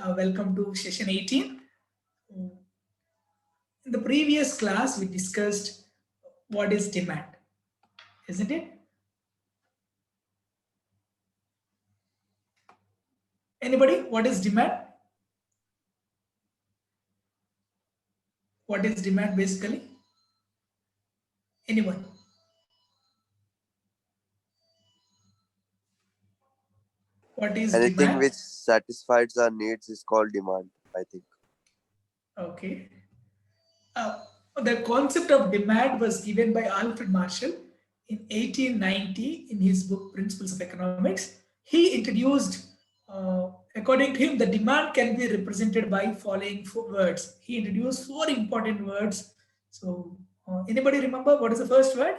Welcome to session 18. In the previous class, we discussed what is demand, isn't it? Anybody? What is demand? What is demand basically? Anyone? What is Anything demand? which satisfies our needs is called demand, I think. Okay. The concept of demand was given by Alfred Marshall in 1890 in his book Principles of Economics. He introduced, according to him, the demand can be represented by following four words. He introduced four important words. So, anybody remember what is the first word?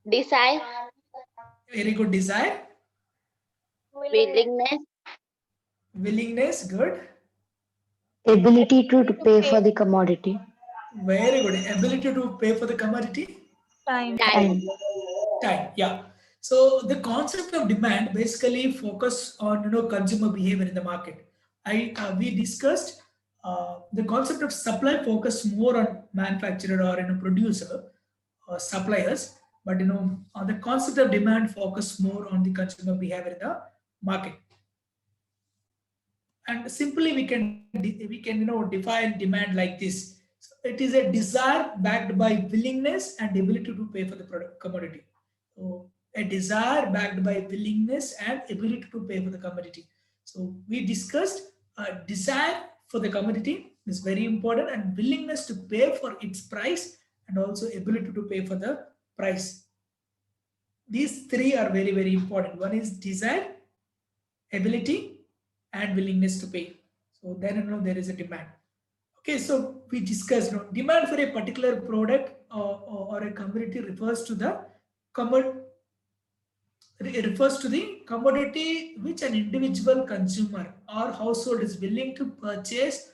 Desire, Very good. Desire, willingness, willingness, good. Ability to pay for the commodity. Very good. Ability to pay for the commodity. time. Time, yeah. So the concept of demand basically focus on consumer behavior in the market. We discussed the concept of supply focus more on manufacturer or producer or suppliers, but on the concept of demand focus more on the consumer behavior in the market. And simply we can define demand like this. So it is a desire backed by willingness and ability to pay for the product commodity. So a desire backed by willingness and ability to pay for the commodity. So we discussed desire for the commodity is very important, and willingness to pay for its price, and also ability to pay for the price. These three are very, very important. One is desire, ability, and willingness to pay. So then there is a demand. Okay, so we discussed demand for a particular product or a commodity refers to the commodity which an individual consumer or household is willing to purchase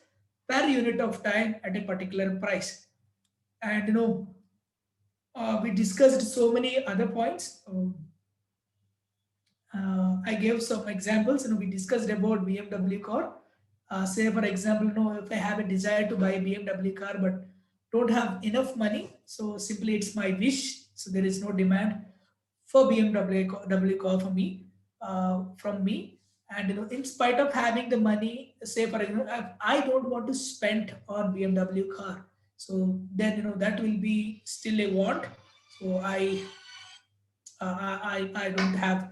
per unit of time at a particular price. And we discussed so many other points. I gave some examples. We discussed about BMW car. Say for example, if I have a desire to buy a BMW car but don't have enough money, so simply it's my wish. So there is no demand for BMW car for me, from me. And in spite of having the money, say for example, I don't want to spend on BMW car. So then that will be still a want. So I don't have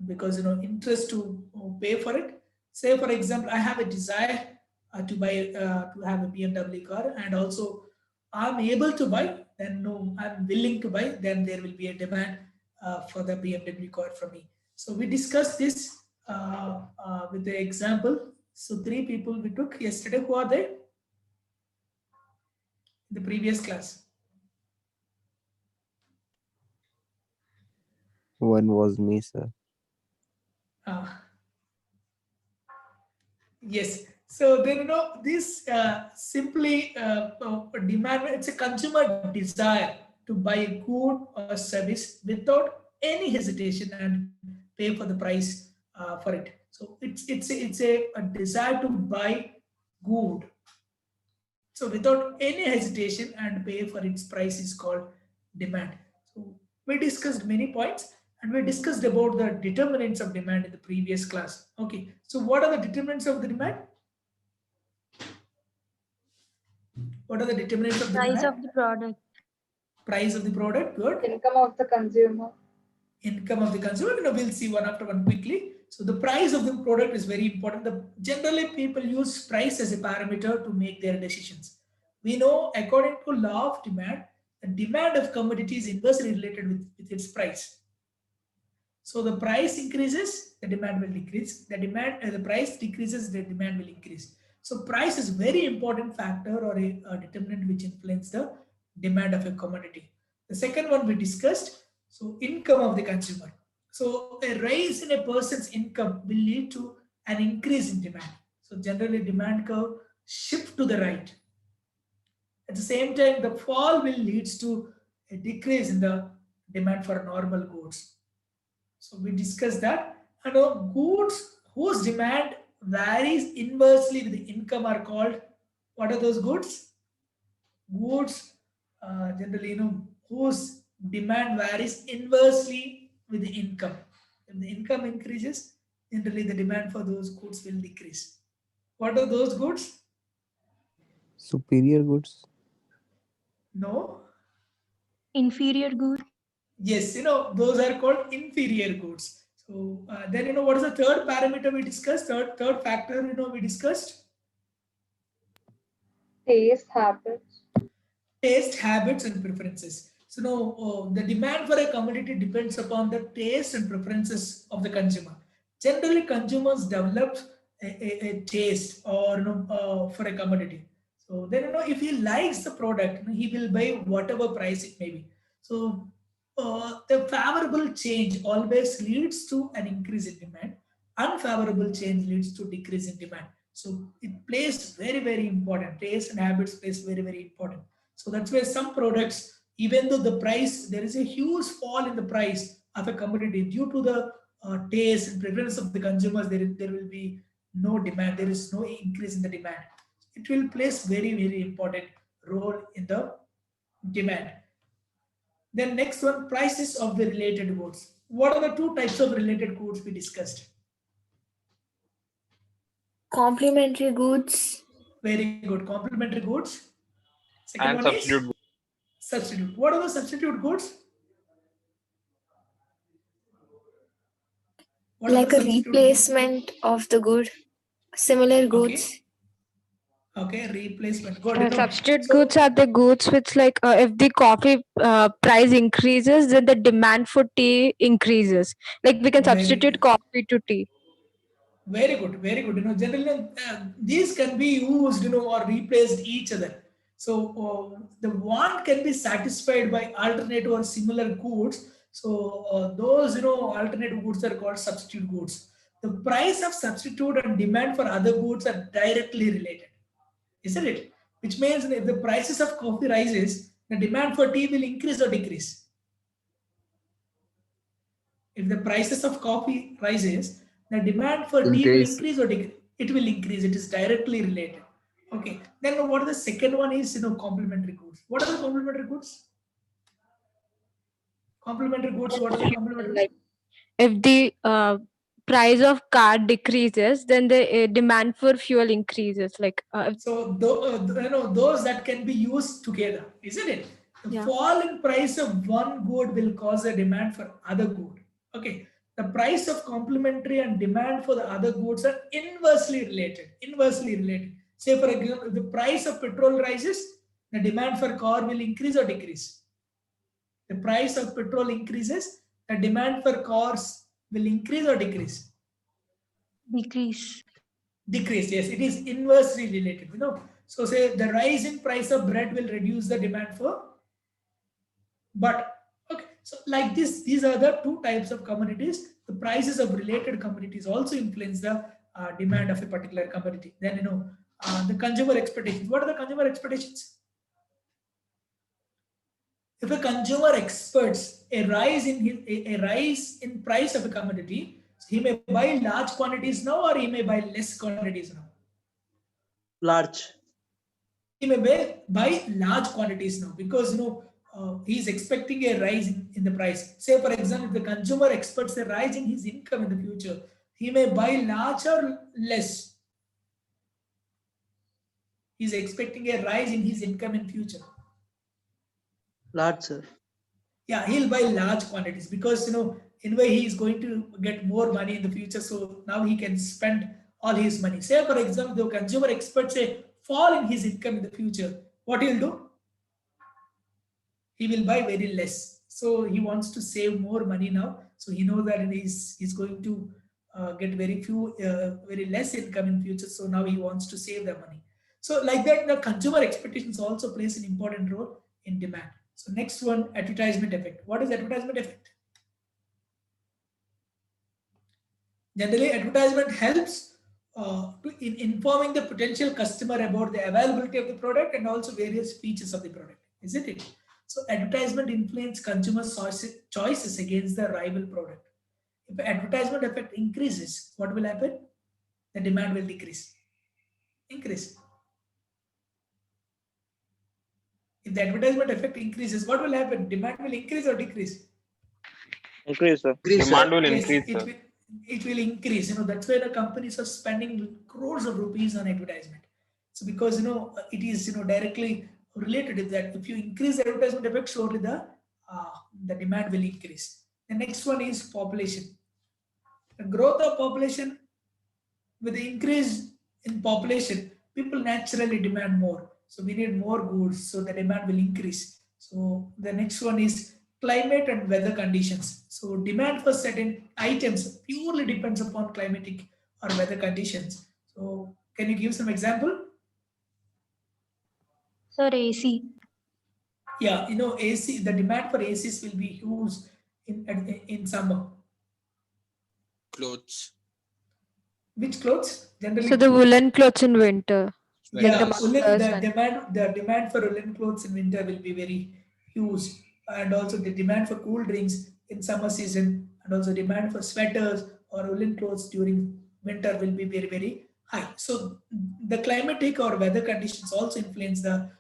because interest to pay for it. Say for example, I have a desire to buy to have a BMW car, and also I'm able to buy. Then no, I'm willing to buy. Then there will be a demand for the BMW car from me. So we discussed this with the example. So three people we took yesterday. Who are they? In the previous class. One was me, sir. Yes. So then this simply demand. It's a consumer desire to buy a good or service without any hesitation and pay for the price for it. So it's a desire to buy good. So without any hesitation and pay for its price is called demand. So we discussed many points, and we discussed about the determinants of demand in the previous class. Okay, so what are the determinants of the demand? What are the determinants of the Price demand? of the product. Price of the product, good. Income of the consumer. Income of the consumer, we'll see one after one quickly. So the price of the product is very important. Generally people use price as a parameter to make their decisions. We know according to law of demand, the demand of commodity is inversely related with its price. So the price increases, the demand will decrease. The price decreases, the demand will increase. So price is very important factor or a determinant which influence the demand of a commodity. The second one we discussed, so income of the consumer. So a rise in a person's income will lead to an increase in demand. So generally demand curve shift to the right. At the same time, the fall will leads to a decrease in the demand for normal goods. So we discussed that. And goods whose demand varies inversely with the income are called, what are those goods? Goods generally, whose demand varies inversely with the income. If the income increases, generally the demand for those goods will decrease. What are those goods? Superior goods. No. Inferior good. Yes, those are called inferior goods. So then, what is the third parameter we discussed? Third factor, we discussed Taste habits. taste, habits, and preferences. So now the demand for a commodity depends upon the taste and preferences of the consumer. Generally, consumers develop a taste or for a commodity. So then if he likes the product, he will buy whatever price it may be. So the favorable change always leads to an increase in demand. Unfavorable change leads to decrease in demand. So it plays very, very important. Taste and habits plays very, very important. So that's why some products, even though the price, there is a huge fall in the price of a commodity due to the taste and preference of the consumers, there will be no demand. There is no increase in the demand. It will place very, very important role in the demand. Then next one, prices of the related goods. What are the two types of related goods we discussed? Complementary goods. Very good. Complementary goods. Second And one substitute is substitute. What are the substitute goods? What are Like the a substitute goods? replacement of the good. Similar goods. Okay, replacement. Good. Substitute So, goods are the goods which, like, if the coffee price increases, then the demand for tea increases. Like, we can Very substitute good. coffee to tea. Very good, very good. Generally, these can be used, or replaced each other. So the want can be satisfied by alternative or similar goods. So those, alternative goods are called substitute goods. The price of substitute and demand for other goods are directly related, isn't it? Which means if the prices of coffee rises, the demand for tea will increase or decrease. If the prices of coffee rises, the demand for tea will increase or decrease. It will increase. It is directly related. Okay. Then what the second one is, complementary goods. What are the complementary goods? Complementary goods. What are the complementary goods? Like, if the price of car decreases, then the demand for fuel increases. Like, So those that can be used together, isn't it? The Yeah. fall in price of one good will cause a demand for other good. Okay. The price of complementary and demand for the other goods are inversely related. Inversely related. Say for example, if the price of petrol rises, the demand for car will increase or decrease. The price of petrol increases, the demand for cars will increase or decrease. Decrease. Decrease, yes, it is inversely related. So say the rise in price of bread will reduce the demand for butter. Okay, so like this, these are the two types of commodities. The prices of related commodities also influence the demand of a particular commodity. Then the consumer expectations. What are the consumer expectations? If a consumer expects a rise in price of a commodity, he may buy large quantities now, or he may buy less quantities now. Large. He may buy large quantities now because he is expecting a rise in the price. Say for example, if the consumer expects a rise in his income in the future, he may buy large or less. He is expecting a rise in his income in future. Large, sir. Yeah, he'll buy large quantities because in a way he is going to get more money in the future. So now he can spend all his money. Say for example, the consumer expects a fall in his income in the future. What he'll do? He will buy very less. So he wants to save more money now. So he knows that he's going to get very less income in future. So now he wants to save the money. So like that, the consumer expectations also plays an important role in demand. So next one, advertisement effect. What is advertisement effect? Generally, advertisement helps in informing the potential customer about the availability of the product and also various features of the product, isn't it? So advertisement influence consumer choices against the rival product. If advertisement effect increases, what will happen? the demand will decrease. Increase. If the advertisement effect increases, what will happen? Demand will increase or decrease? Increase, sir. Increase, sir. Demand will Yes, increase, it sir. will. It will increase. That's why the companies are spending crores of rupees on advertisement. So because it is directly related to that. If you increase the advertisement effect, surely the demand will increase. The next one is population. The growth of population, with the increase in population, people naturally demand more. So we need more goods, so the demand will increase. So the next one is climate and weather conditions. So demand for certain items purely depends upon climatic or weather conditions. So can you give some example? Sir, AC. Yeah, AC. The demand for ACs will be huge in summer. Clothes. Which clothes generally? So the woolen clothes in winter. Like the Yeah, woolen, mufflers the and demand for woolen clothes in winter will be very huge, and also the demand for cool drinks in summer season, and also demand for sweaters or woolen clothes during winter will be very, very high. So the climatic or weather conditions also influence the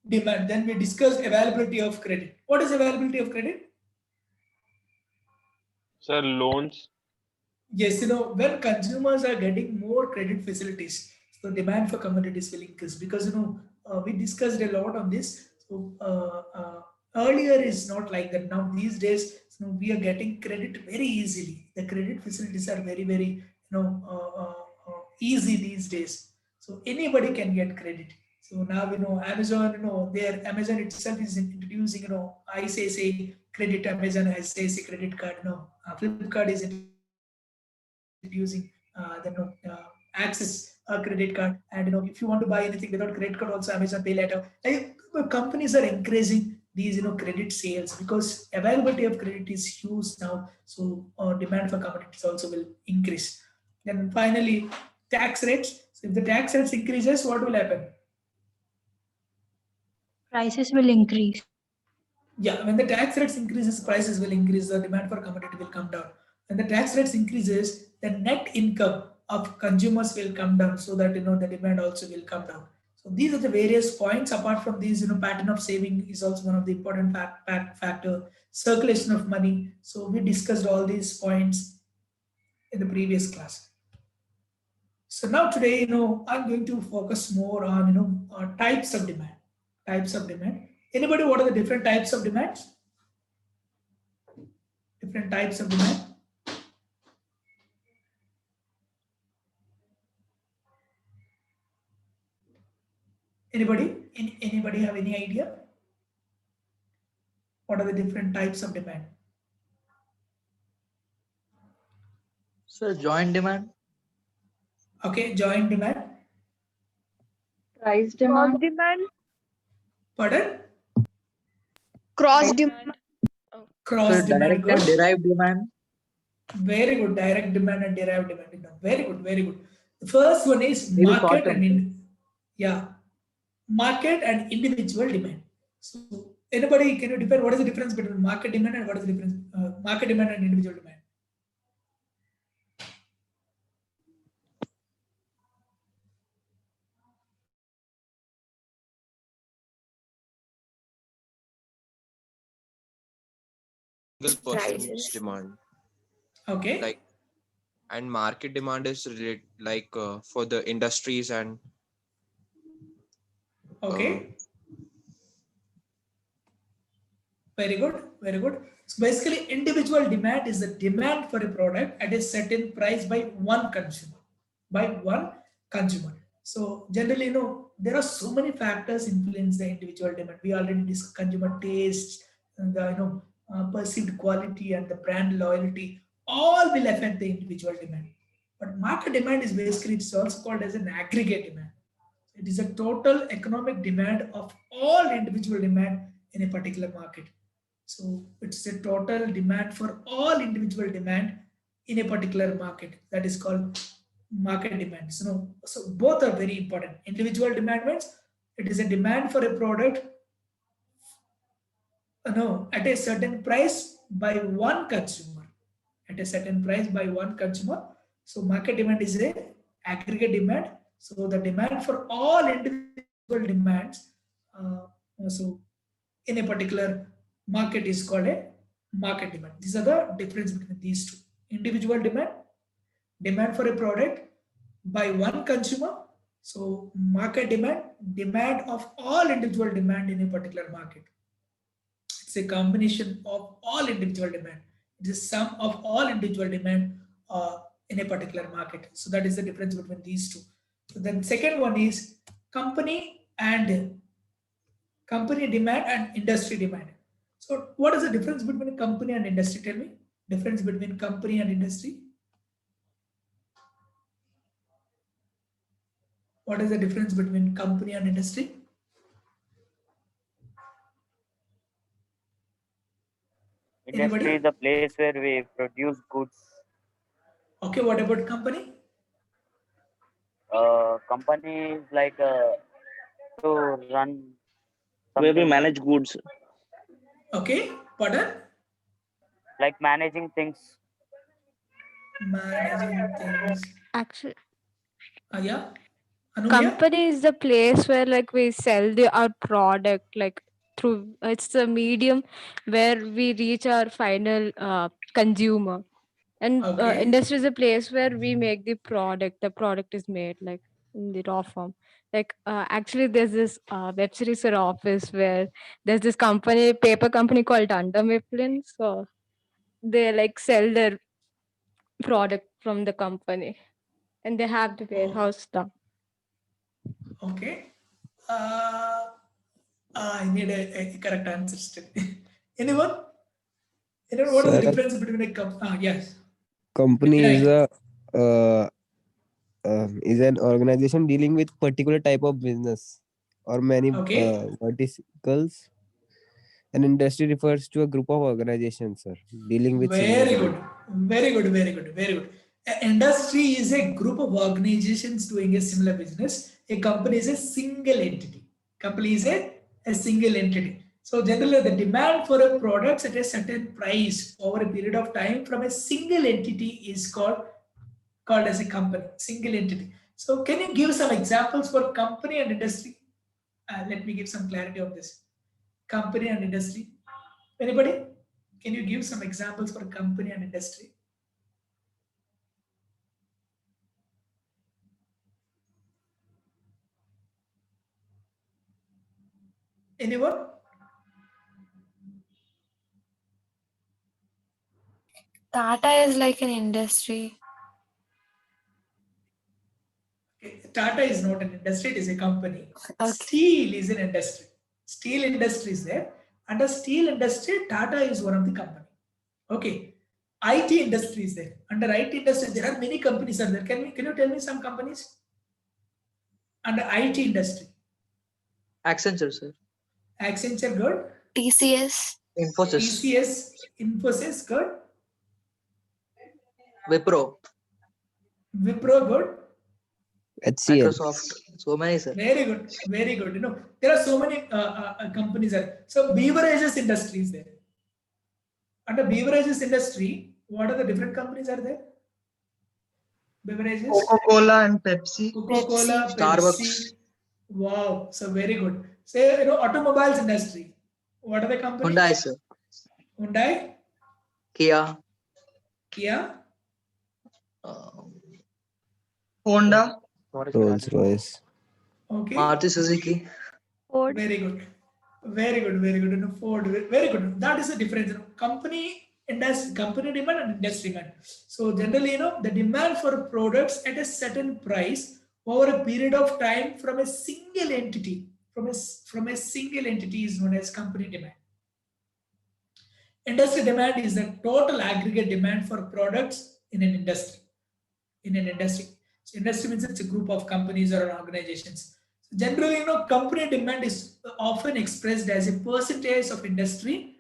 demand. Then we discussed availability of credit. What is availability of credit? Sir, loans. Yes, when consumers are getting more credit facilities, so demand for commodities will increase, because we discussed a lot on this. So earlier is not like that. Now these days, we are getting credit very easily. The credit facilities are very, very easy these days. So anybody can get credit. So now Amazon, their Amazon itself is introducing ICICI credit. Amazon has ICICI credit card. Flipkart is using access a credit card, and if you want to buy anything without credit card, also Amazon Pay Later. Companies are encouraging these credit sales, because availability of credit is huge now. So demand for commodities also will increase. Then finally, tax rates. So if the tax rates increases, what will happen? Prices will increase. Yeah, when the tax rates increases, prices will increase, the demand for commodity will come down. When the tax rates increases, the net income of consumers will come down, so that the demand also will come down. So these are the various points. Apart from these, pattern of saving is also one of the important factor. Circulation of money. So we discussed all these points in the previous class. So now today, I'm going to focus more on types of demand. Types of demand. Anybody, what are the different types of demands? Different types of demand. Anybody? Anybody have any idea? What are the different types of demand? Sir, joint demand. Okay, joint demand. Price cross demand. demand. Pardon? Cross demand. Cross Sir, demand. direct and Good. derived demand. Very good. Direct demand and derived demand. Very good. Very good. The first one is Maybe market short-term, yeah, market and individual demand. So anybody, can you define what is the difference between market demand and what is the difference market demand and individual demand? Single person's Prices. demand. Okay. Like, and market demand is like for the industries and Okay. Very good. Very good. So basically, individual demand is the demand for a product at a certain price by one consumer. By one consumer. So generally, there are so many factors influence the individual demand. We already discussed consumer taste, and the perceived quality, and the brand loyalty. All will affect the individual demand. But market demand is basically, it's also called as an aggregate demand. It is a total economic demand of all individual demand in a particular market. So it's a total demand for all individual demand in a particular market. That is called market demand. So both are very important. Individual demand means it is a demand for a product at a certain price by one consumer. At a certain price by one consumer. So market demand is a aggregate demand. So the demand for all individual demands, so in a particular market is called a market demand. These are the difference between these two. Individual demand, demand for a product by one consumer. So market demand, demand of all individual demand in a particular market. It's a combination of all individual demand. It is sum of all individual demand in a particular market. So that is the difference between these two. So then second one is company demand and industry demand. So what is the difference between company and industry? Tell me. Difference between company and industry. What is the difference between company and industry? Industry Anybody? is the place where we produce goods. Okay, what about company? Company is like to run Where we something manage goods. Okay, pardon? like managing things. Managing things. Actually, Yeah. Anuya? company is the place where like we sell our product, like through it's the medium where we reach our final consumer. And Okay. industry is a place where we make the product. The product is made like in the raw form. Like actually, there's this web series or office where there's this company, paper company called Dunder Mifflin. So they like sell their product from the company, and they have the warehouse stuff. Okay. I need a correct answer still. Anyone? Anyone? What is the Sir, difference between a company? Yes. company is Right. a is an organization dealing with particular type of business or many Okay. verticals. An industry refers to a group of organizations, sir, dealing with similar Very goods. good. Very good. Very good. Very good. An industry is a group of organizations doing a similar business. A company is a single entity. Company is a single entity. So generally the demand for a product at a certain price over a period of time from a single entity is called as a company, single entity. So can you give some examples for company and industry? Let me give some clarity on this. Company and industry. Anybody? Can you give some examples for company and industry? Anyone? Tata is like an industry. Okay. Tata is not an industry, it is a company. Okay. Steel is an industry. Steel industry is there. Under steel industry, Tata is one of the company. Okay. IT industry is there. Under IT industry, there are many companies are there. Can you tell me some companies? Under IT industry. Accenture, sir. Accenture, good. TCS. Infosys. TCS, Infosys, good. Wipro. Wipro, good. HCL. Microsoft. So many, sir. Very good, very good. There are so many companies there. So beverages industry is there. Under beverages industry, what are the different companies are there? Beverages. Coca-Cola and Pepsi. Coca-Cola, Starbucks. Pepsi. Wow, so very good. Say automobiles industry. What are the companies? Hyundai, sir. Hyundai, Kia. Kia, Honda. Rolls Royce. okay. Maruti Suzuki. Ford. Very good. Very good, very good. Ford, very good. That is the difference. Company demand and industry demand. So generally, the demand for products at a certain price over a period of time from a single entity, from a single entity is known as company demand. Industry demand is the total aggregate demand for products in an industry. So industry means it's a group of companies or organizations. So generally, company demand is often expressed as a percentage of industry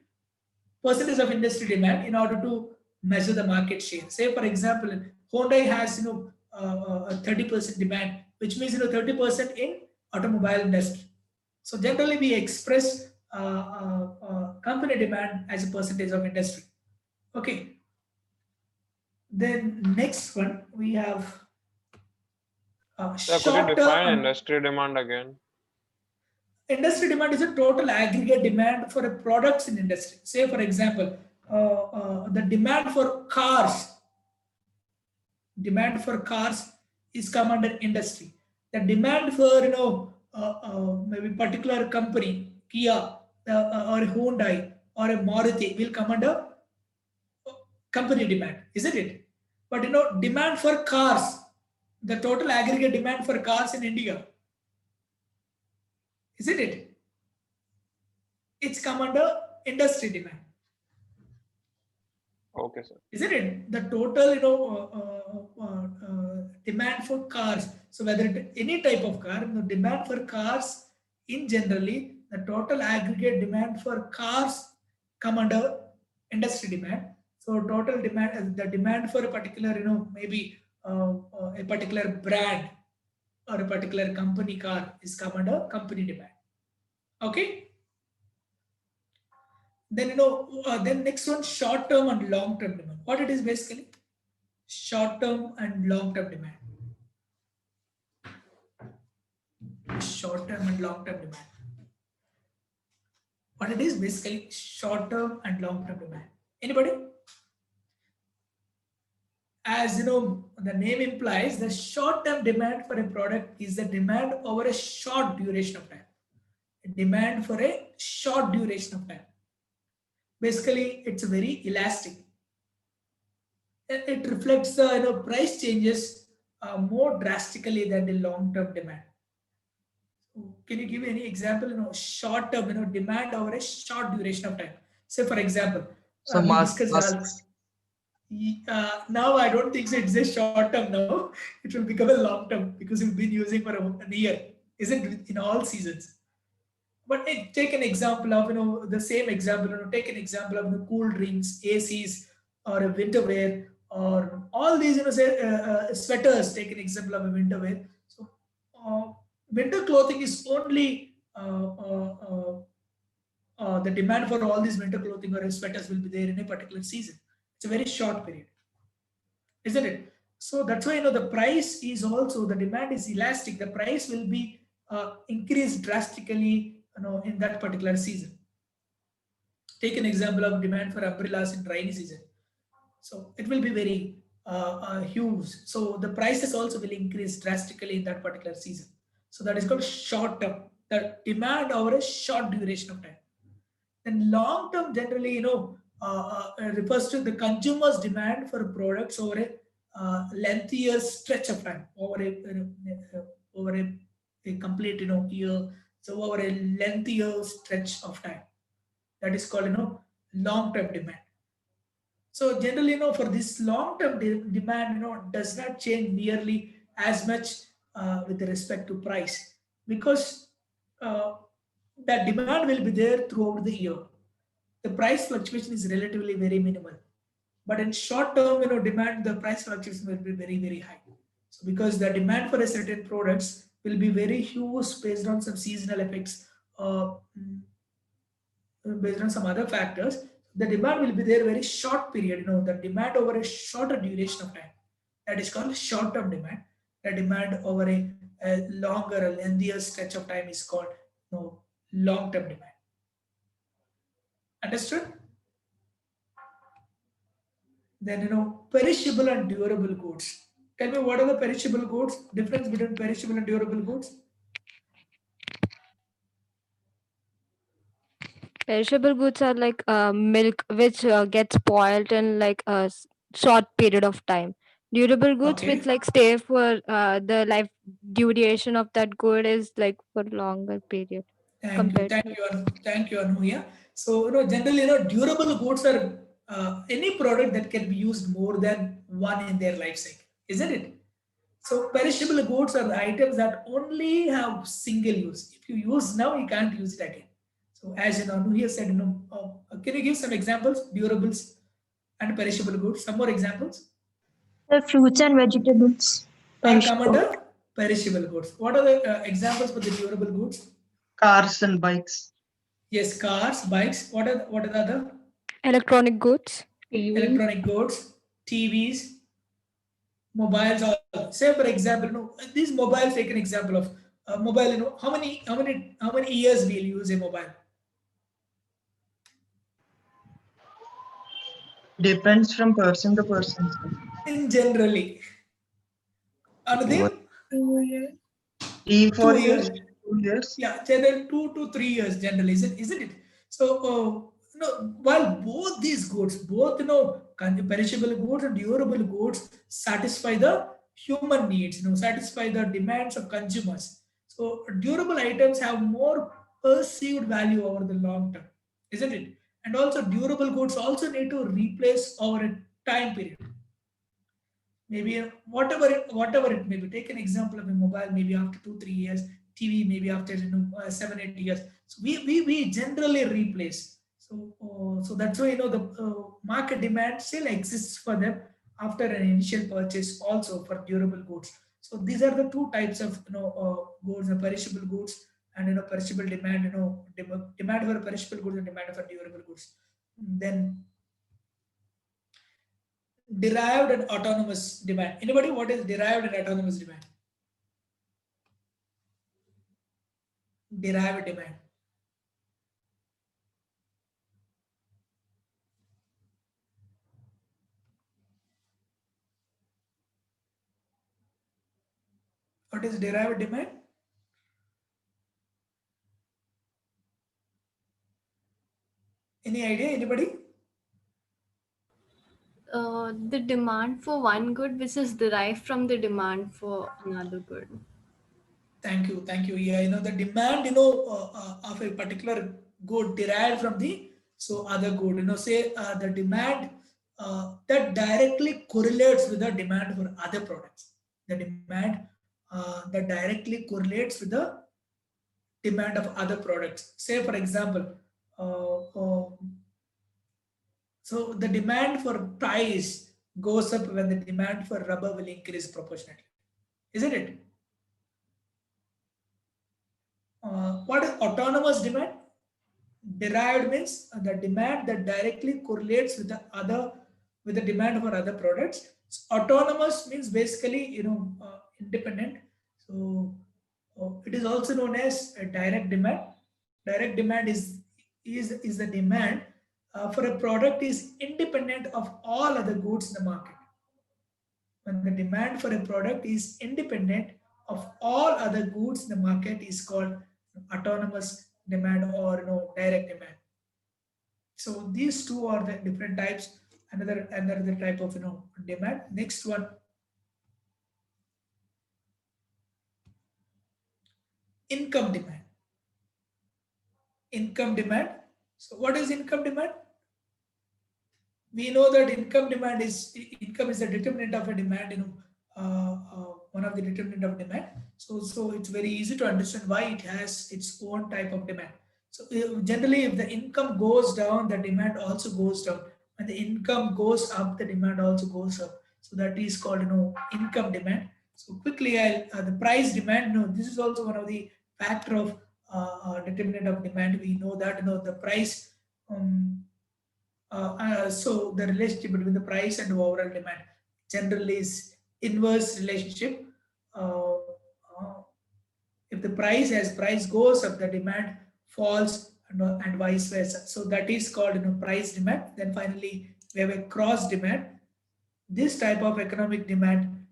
demand in order to measure the market share. Say, for example, Hyundai has 30% demand, which means 30% in automobile industry. So generally, we express company demand as a percentage of industry. Okay. Then next one we have Sir, could you short define term. industry demand again? Industry demand is a total aggregate demand for a products in industry. Say for example, the demand for cars is come under industry. The demand for maybe particular company, Kia or Hyundai or a Maruti will come under company demand, isn't it? But demand for cars, the total aggregate demand for cars in India, isn't it? It's come under industry demand. Okay, sir. Isn't it? The total demand for cars. So whether any type of car, the demand for cars in generally, the total aggregate demand for cars come under industry demand. So total demand, the demand for a particular maybe a particular brand or a particular company car is come under company demand. Okay. Then then next one, short term and long term demand. What it is basically? Short term and long term demand. Short term and long term demand. What it is basically? Short term and long term demand. Anybody? As the name implies, the short term demand for a product is the demand over a short duration of time. A demand for a short duration of time. Basically, it's very elastic. It reflects the price changes more drastically than the long-term demand. So can you give any example? Short-term demand over a short duration of time. Say for example, Some we masks. discussed now I don't think so. It's a short-term now. It will become a long-term because you've been using for a year. Isn't in all seasons? But take an example of the same example. Take an example of the cool drinks, ACs, or a winter wear, or all these sweaters. Take an example of a winter wear. So winter clothing is only the demand for all these winter clothing or sweaters will be there in a particular season. It's a very short period, isn't it? So that's why the price is also, the demand is elastic. The price will be increased drastically in that particular season. Take an example of demand for umbrellas in rainy season. So it will be very huge. So the prices also will increase drastically in that particular season. So that is called short term. The demand over a short duration of time. Then long term generally refers to the consumer's demand for products over a lengthier stretch of time, over a complete year. So over a lengthier stretch of time, that is called long-term demand. So generally for this long-term demand does not change nearly as much with respect to price, because that demand will be there throughout the year. The price fluctuation is relatively very minimal, but in short-term demand, the price fluctuation will be very, very high. So because the demand for a certain products will be very huge based on some seasonal effects, based on some other factors, the demand will be there very short period. The demand over a shorter duration of time, that is called short-term demand. The demand over a longer, a lengthier stretch of time is called long-term demand. Understood? Then perishable and durable goods. Tell me, what are the perishable goods? Difference between perishable and durable goods? Perishable goods are like milk, which gets spoiled in like a short period of time. Durable goods, Okay. which like stay for the life duration of that good is like for longer period. Thank you, Anuya. So generally, durable goods are any product that can be used more than one in their life cycle, isn't it? So perishable goods are the items that only have single use. If you use now, you can't use it again. So as Anuya said, can you give some examples, durables and perishable goods? Some more examples. The fruits and vegetables. Are come under perishable goods. What are the examples for the durable goods? Cars and bikes. Yes, cars, bikes. What are the other? Electronic goods. Electronic goods, TVs, mobiles. Or say for example, these mobiles. Take an example of mobile. How many years we'll use a mobile? Depends from person to person, sir. In generally, Anudeep, 4 years, years. 2 years. Yeah, generally 2 to 3 years generally, isn't it? So while both these goods, both perishable goods and durable goods satisfy the human needs, satisfy the demands of consumers. So durable items have more perceived value over the long term, isn't it? And also durable goods also need to replace over a time period. Maybe whatever it may be. Take an example of a mobile, maybe after 2-3 years, TV maybe after 7-8 years. So we generally replace. So that's why the market demand still exists for them after an initial purchase also for durable goods. So these are the two types of goods, perishable goods and perishable demand, demand for perishable goods and demand for durable goods. Then derived and autonomous demand. Anybody, what is derived and autonomous demand? Derived demand. What is derived demand? Any idea? Anybody? The demand for one good which is derived from the demand for another good. Thank you. Yeah, the demand, of a particular good derived from the other good. Say the demand that directly correlates with the demand for other products. The demand that directly correlates with the demand of other products. Say for example, so the demand for price goes up when the demand for rubber will increase proportionately, isn't it? What is autonomous demand? Derived means the demand that directly correlates with the demand for other products. So autonomous means basically independent. So it is also known as a direct demand. Direct demand is the demand for a product is independent of all other goods in the market. When the demand for a product is independent of all other goods in the market is called autonomous demand or direct demand. So these two are the different types. Another type of demand. Next one, income demand. Income demand. So what is income demand? We know that income is a determinant of a demand. One of the determinant of demand. So it's very easy to understand why it has its own type of demand. So generally, if the income goes down, the demand also goes down. When the income goes up, the demand also goes up. So that is called income demand. So quickly, the price demand. This is also one of the factor of determinant of demand. We know that the price. So the relationship between the price and the overall demand generally is inverse relationship. If the price goes up, the demand falls and vice versa. So that is called price demand. Then finally we have a cross demand. This type of economic demand,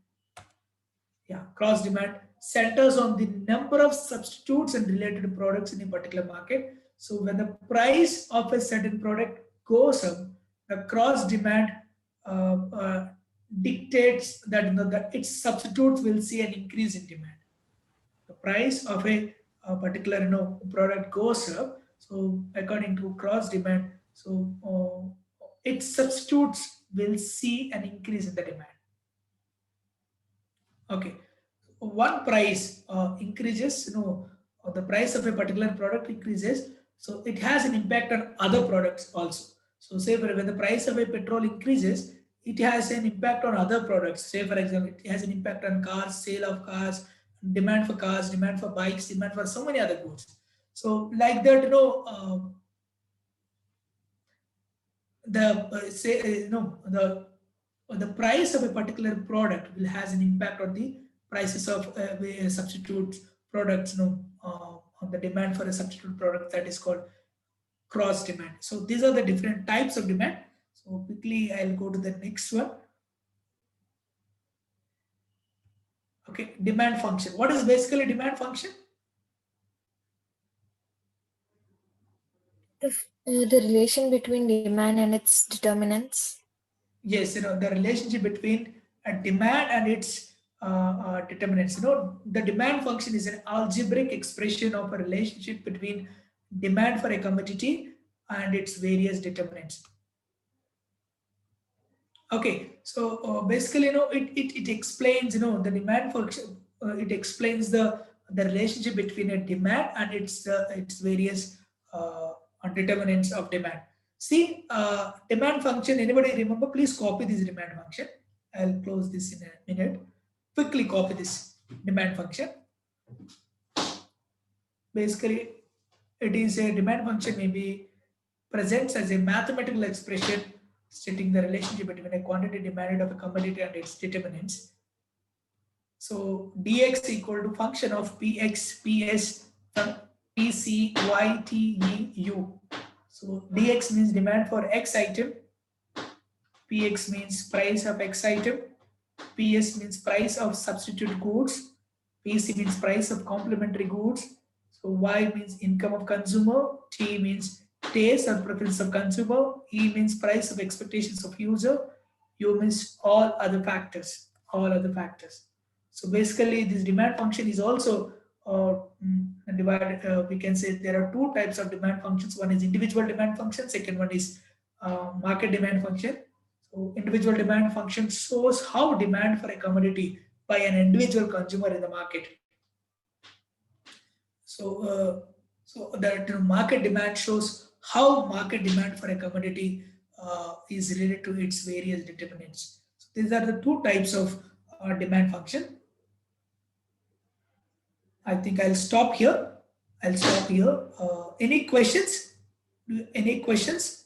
cross demand centers on the number of substitutes and related products in a particular market. So when the price of a certain product goes up, the cross demand dictates that its substitutes will see an increase in demand. The price of a particular product goes up, so according to cross demand, so its substitutes will see an increase in the demand. Okay, one price increases, the price of a particular product increases, so it has an impact on other products also. So say when the price of a petrol increases, it has an impact on other products. Say for example, it has an impact on cars, sale of cars, demand for cars, demand for bikes, demand for so many other goods. So like that, the the price of a particular product will has an impact on the prices of substitute products, on the demand for a substitute product, that is called cross demand. So these are the different types of demand. So quickly I'll go to the next one. Okay, demand function. What is basically demand function? The relation between demand and its determinants. Yes, the relationship between a demand and its determinants. The demand function is an algebraic expression of a relationship between demand for a commodity and its various determinants. Okay, so basically, it explains, the demand function. It explains the relationship between a demand and its various determinants of demand. See, demand function. Anybody remember? Please copy this demand function. I'll close this in a minute. Quickly copy this demand function. Basically, it is a demand function maybe presents as a mathematical expression stating the relationship between a quantity demanded of a commodity and its determinants. So dx equal to function of px, ps, pc, y, t, e, u. So dx means demand for x item, px means price of x item, ps means price of substitute goods, pc means price of complementary goods. So y means income of consumer, t means taste or preference of consumer, E means price of expectations of user, U means all other factors. So basically, this demand function is also divided. We can say there are two types of demand functions. One is individual demand function. Second one is market demand function. So individual demand function shows how demand for a commodity by an individual consumer in the market. So that market demand shows how market demand for a commodity is related to its various determinants. So these are the two types of demand function. I think I'll stop here. Any questions? Any questions?